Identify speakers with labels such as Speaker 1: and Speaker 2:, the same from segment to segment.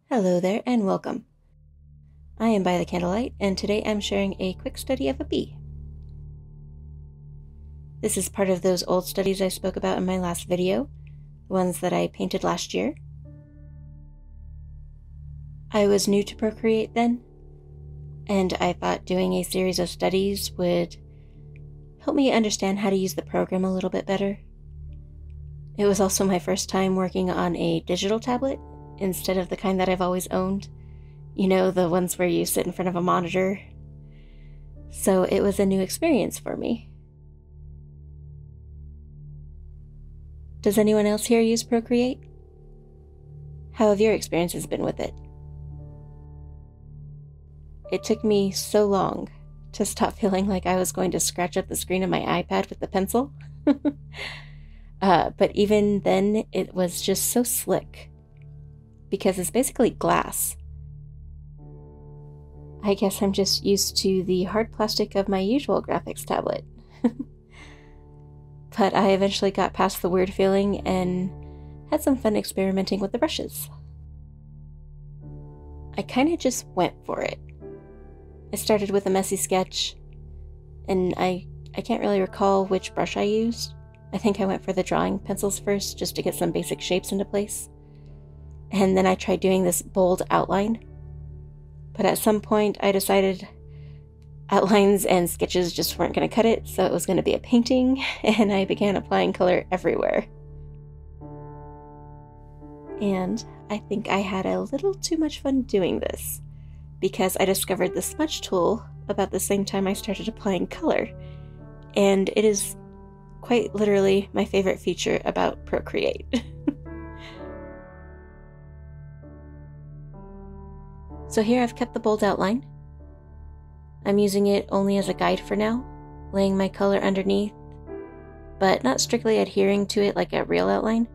Speaker 1: Hello there and welcome. I am by the candlelight and today I'm sharing a quick study of a bee. This is part of those old studies I spoke about in my last video, the ones that I painted last year. I was new to Procreate then, and I thought doing a series of studies would help me understand how to use the program a little bit better. It was also my first time working on a digital tablet instead of the kind that I've always owned. You know, the ones where you sit in front of a monitor. So it was a new experience for me. Does anyone else here use Procreate? How have your experiences been with it? It took me so long to stop feeling like I was going to scratch up the screen of my iPad with the pencil. But even then, it was just so slick, because it's basically glass. I guess I'm just used to the hard plastic of my usual graphics tablet. But I eventually got past the weird feeling and had some fun experimenting with the brushes. I kind of just went for it. I started with a messy sketch, and I can't really recall which brush I used. I think I went for the drawing pencils first, just to get some basic shapes into place. And then I tried doing this bold outline. But at some point I decided outlines and sketches just weren't going to cut it, so it was going to be a painting, and I began applying color everywhere. And I think I had a little too much fun doing this, because I discovered the smudge tool about the same time I started applying color, and it is quite literally my favorite feature about Procreate. So here I've kept the bold outline. I'm using it only as a guide for now, laying my color underneath, but not strictly adhering to it like a real outline.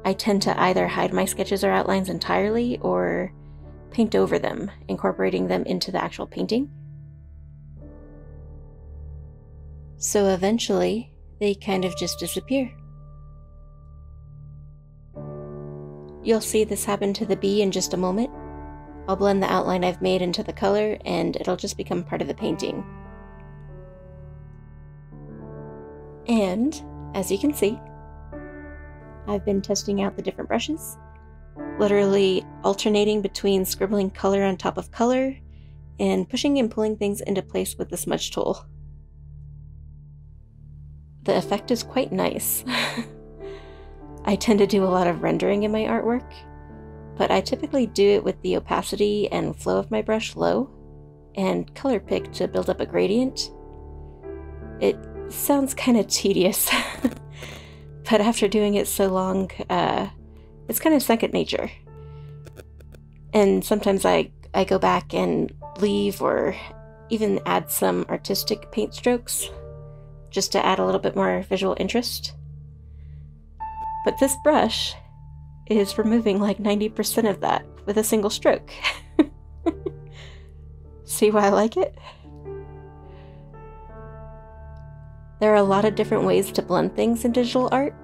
Speaker 1: I tend to either hide my sketches or outlines entirely, or paint over them, incorporating them into the actual painting. So eventually, they kind of just disappear. You'll see this happen to the bee in just a moment. I'll blend the outline I've made into the color, and it'll just become part of the painting. And, as you can see, I've been testing out the different brushes, literally alternating between scribbling color on top of color, and pushing and pulling things into place with the smudge tool. The effect is quite nice. I tend to do a lot of rendering in my artwork, but I typically do it with the opacity and flow of my brush low, and color pick to build up a gradient. It sounds kind of tedious, but after doing it so long, it's kind of second nature. And sometimes I go back and leave or even add some artistic paint strokes, just to add a little bit more visual interest. But this brush is removing like 90% of that with a single stroke. See why I like it? There are a lot of different ways to blend things in digital art,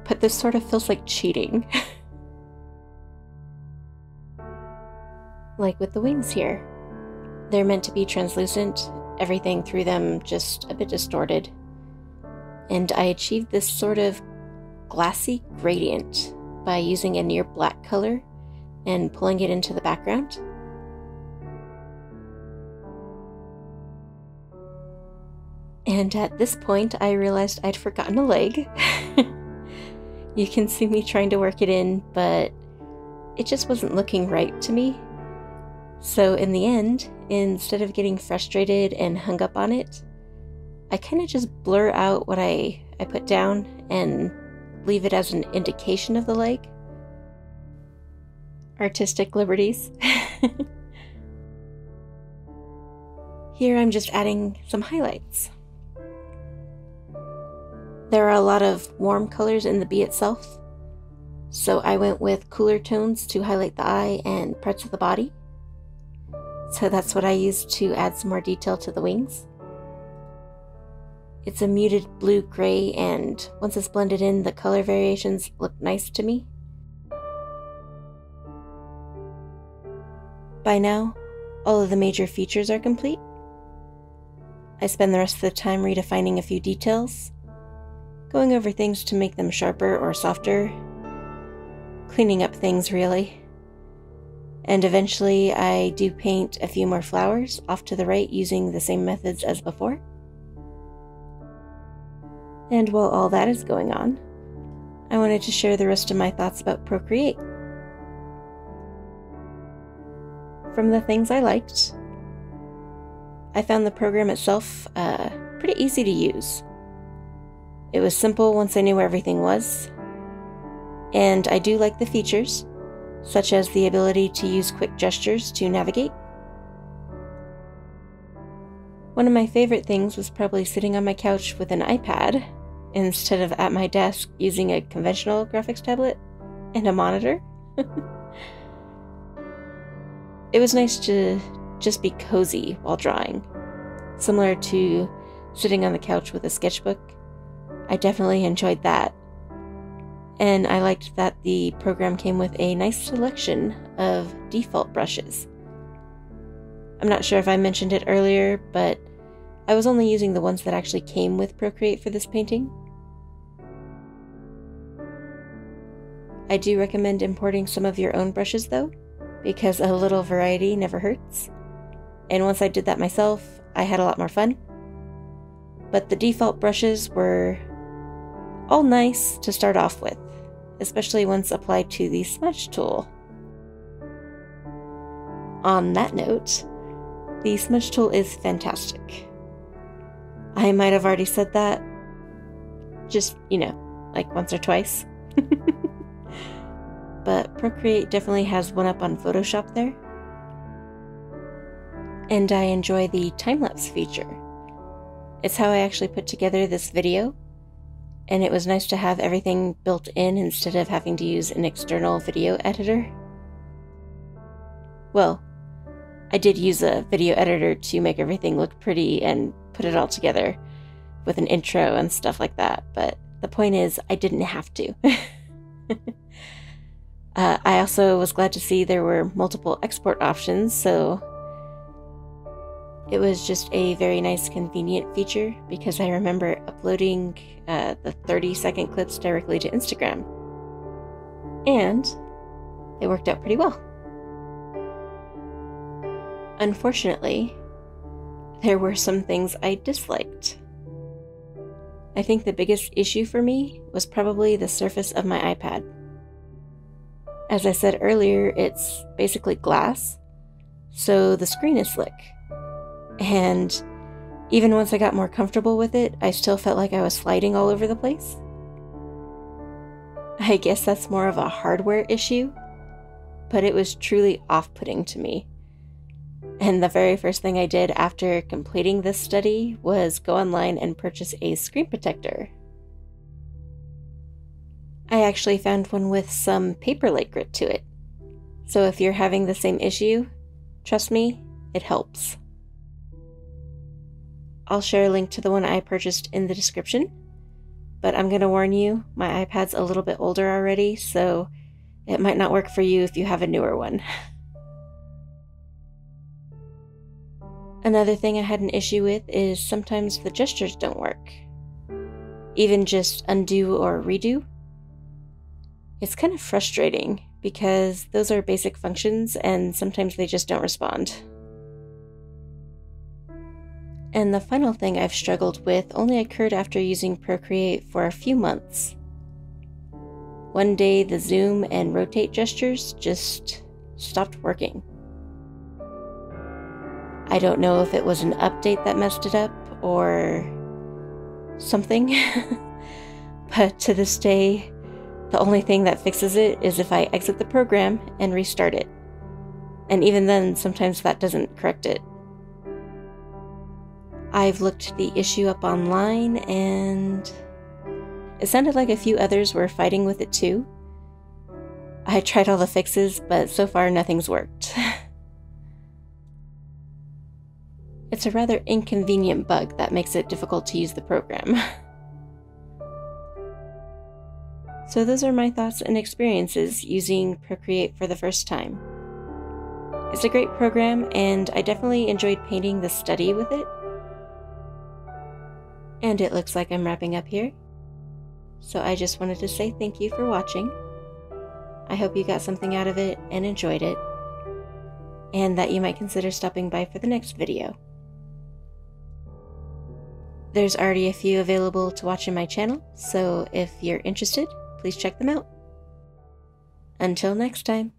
Speaker 1: but this sort of feels like cheating. Like with the wings here. They're meant to be translucent, everything through them just a bit distorted. And I achieved this sort of glassy gradient by using a near black color and pulling it into the background. And at this point, I realized I'd forgotten a leg. You can see me trying to work it in, but it just wasn't looking right to me. So in the end, instead of getting frustrated and hung up on it, I kind of just blur out what I put down and leave it as an indication of the leg. Artistic liberties. Here I'm just adding some highlights. There are a lot of warm colors in the bee itself, so I went with cooler tones to highlight the eye and parts of the body. So that's what I used to add some more detail to the wings. It's a muted blue-gray, and once it's blended in, the color variations look nice to me. By now, all of the major features are complete. I spend the rest of the time redefining a few details, going over things to make them sharper or softer, cleaning up things really. And eventually I do paint a few more flowers off to the right using the same methods as before. And while all that is going on, I wanted to share the rest of my thoughts about Procreate. From the things I liked, I found the program itself pretty easy to use. It was simple once I knew where everything was, and I do like the features, such as the ability to use quick gestures to navigate. One of my favorite things was probably sitting on my couch with an iPad instead of at my desk using a conventional graphics tablet and a monitor. It was nice to just be cozy while drawing, similar to sitting on the couch with a sketchbook. I definitely enjoyed that. And I liked that the program came with a nice selection of default brushes. I'm not sure if I mentioned it earlier, but I was only using the ones that actually came with Procreate for this painting. I do recommend importing some of your own brushes though, because a little variety never hurts. And once I did that myself, I had a lot more fun. But the default brushes were all nice to start off with, especially once applied to the smudge tool. On that note, the smudge tool is fantastic. I might have already said that, just, like once or twice. But Procreate definitely has one up on Photoshop there. And I enjoy the Timelapse feature. It's how I actually put together this video, and it was nice to have everything built in instead of having to use an external video editor. Well, I did use a video editor to make everything look pretty and put it all together with an intro and stuff like that, but the point is I didn't have to. I also was glad to see there were multiple export options, so it was just a very nice, convenient feature because I remember uploading the 30-second clips directly to Instagram. And it worked out pretty well. Unfortunately, there were some things I disliked. I think the biggest issue for me was probably the surface of my iPad. As I said earlier, it's basically glass, so the screen is slick. And even once I got more comfortable with it, I still felt like I was sliding all over the place. I guess that's more of a hardware issue, but it was truly off-putting to me. And the very first thing I did after completing this study was go online and purchase a screen protector. I actually found one with some paper-like grit to it. So if you're having the same issue, trust me, it helps. I'll share a link to the one I purchased in the description, but I'm going to warn you, my iPad's a little bit older already, so it might not work for you if you have a newer one. Another thing I had an issue with is sometimes the gestures don't work. Even just undo or redo. It's kind of frustrating because those are basic functions and sometimes they just don't respond. And the final thing I've struggled with only occurred after using Procreate for a few months. One day the zoom and rotate gestures just stopped working. I don't know if it was an update that messed it up or something, but to this day, the only thing that fixes it is if I exit the program and restart it. And even then, sometimes that doesn't correct it. I've looked the issue up online and it sounded like a few others were fighting with it too. I tried all the fixes, but so far nothing's worked. It's a rather inconvenient bug that makes it difficult to use the program. So those are my thoughts and experiences using Procreate for the first time. It's a great program, and I definitely enjoyed painting the study with it. And it looks like I'm wrapping up here. So I just wanted to say thank you for watching. I hope you got something out of it and enjoyed it, and that you might consider stopping by for the next video. There's already a few available to watch in my channel, so if you're interested, please check them out. Until next time.